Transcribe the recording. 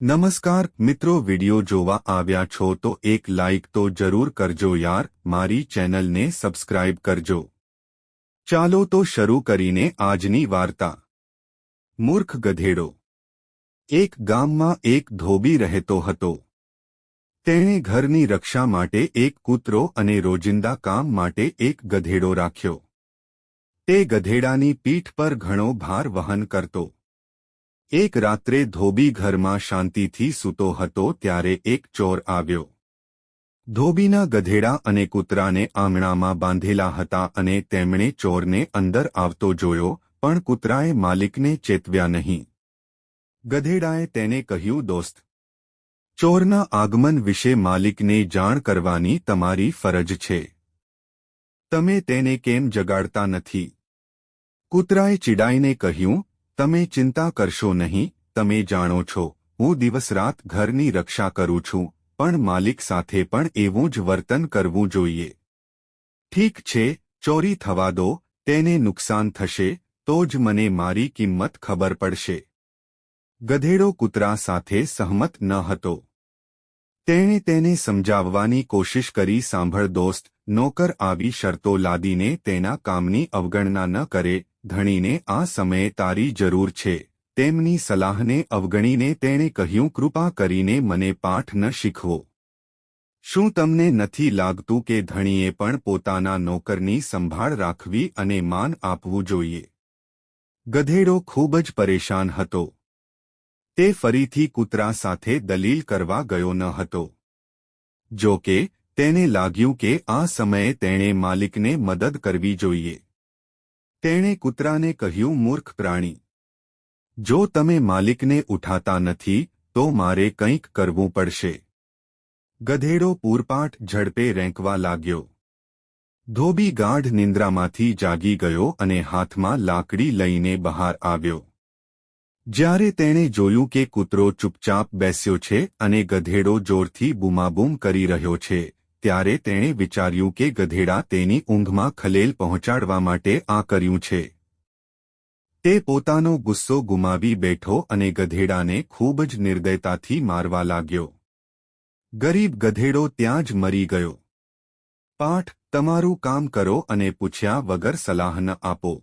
નમસ્કાર મિત્રો, વિડિયો જોવા આવ્યા છો તો એક લાઇક તો જરૂર કરજો યાર, મારી ચેનલને સબસ્ક્રાઇબ કરજો। ચાલો તો શરૂ કરીને આજની વાર્તા। મૂર્ખ ગધેડો। એક ગામમાં એક ધોબી રહેતો હતો। તેણે ઘરની રક્ષા માટે એક કૂતરો અને રોજિંદા કામ માટે એક ગધેડો રાખ્યો। તે ગધેડાની પીઠ પર ઘણો ભાર વહન કરતો। એક રાત્રે ધોબી ઘરમાં શાંતિથી સૂતો હતો ત્યારે એક ચોર આવ્યો। ધોબીના ગધેડા અને કૂતરાને આંગણામાં બાંધેલા હતા અને તેમણે ચોરને અંદર આવતો જોયો, પણ કૂતરાએ માલિકને ચેતવ્યા નહીં। ગધેડાએ તેને કહ્યું, દોસ્ત, ચોરના આગમન વિશે માલિકને જાણ કરવાની તમારી ફરજ છે। તમે તેને કેમ જગાડતા નથી? કૂતરાએ ચીડાઈને કહ્યું, તમે ચિંતા કરશો નહીં, તમે જાણો છો હું દિવસ-રાત ઘરની રક્ષા કરું છું, પણ માલિક સાથે પણ એવું જ વર્તન કરવું જોઈએ। ઠીક છે, ચોરી થવા દો, તેને નુકસાન થશે તો જ મને મારી કિંમત ખબર પડશે। ગધેડો કૂતરા સાથે સહમત ન હતો। તેણે તેને સમજાવવાની કોશિશ કરી, સાંભળ દોસ્ત, નોકર આવી શરતો લાદીને તેના કામની અવગણના ન કરે। ધણીને આ સમયે તારી જરૂર છે। તેમની સલાહને અવગણીને તેણે કહ્યું, કૃપા કરીને મને પાઠ ન શીખવો। શું તમને નથી લાગતું કે ધણીએ પણ પોતાના નોકરની સંભાળ રાખવી અને માન આપવું જોઈએ? ગધેડો ખૂબ જ પરેશાન હતો। તે ફરીથી કૂતરા સાથે દલીલ કરવા ગયો ન હતો। જો કે તેને લાગ્યું કે આ સમયે તેણે માલિકને મદદ કરવી જોઈએ। તેણે કૂતરાને કહ્યું, મૂર્ખ પ્રાણી, જો તમે માલિકને ઉઠાતા નથી તો મારે કંઈક કરવું પડશે। ગધેડો પૂરપાટ ઝડપે રેંકવા લાગ્યો। ધોબી ગાઢ નિંદ્રામાંથી જાગી ગયો અને હાથમાં લાકડી લઈને બહાર આવ્યો। જ્યારે તેણે જોયું કે કૂતરો ચૂપચાપ બેસ્યો છે અને ગધેડો જોરથી બૂમાબૂમ કરી રહ્યો છે, ત્યારે તેણે વિચાર્યું કે ગધેડા તેની ઊંઘમાં ખલેલ પહોંચાડવા માટે આ કર્યું છે। તે પોતાનો ગુસ્સો ગુમાવી બેઠો અને ગધેડાને ખૂબ જ નિર્દયતાથી મારવા લાગ્યો। ગરીબ ગધેડો ત્યાં જ મરી ગયો। પાઠ, તમારું કામ કરો અને પૂછ્યા વગર સલાહ ન આપો।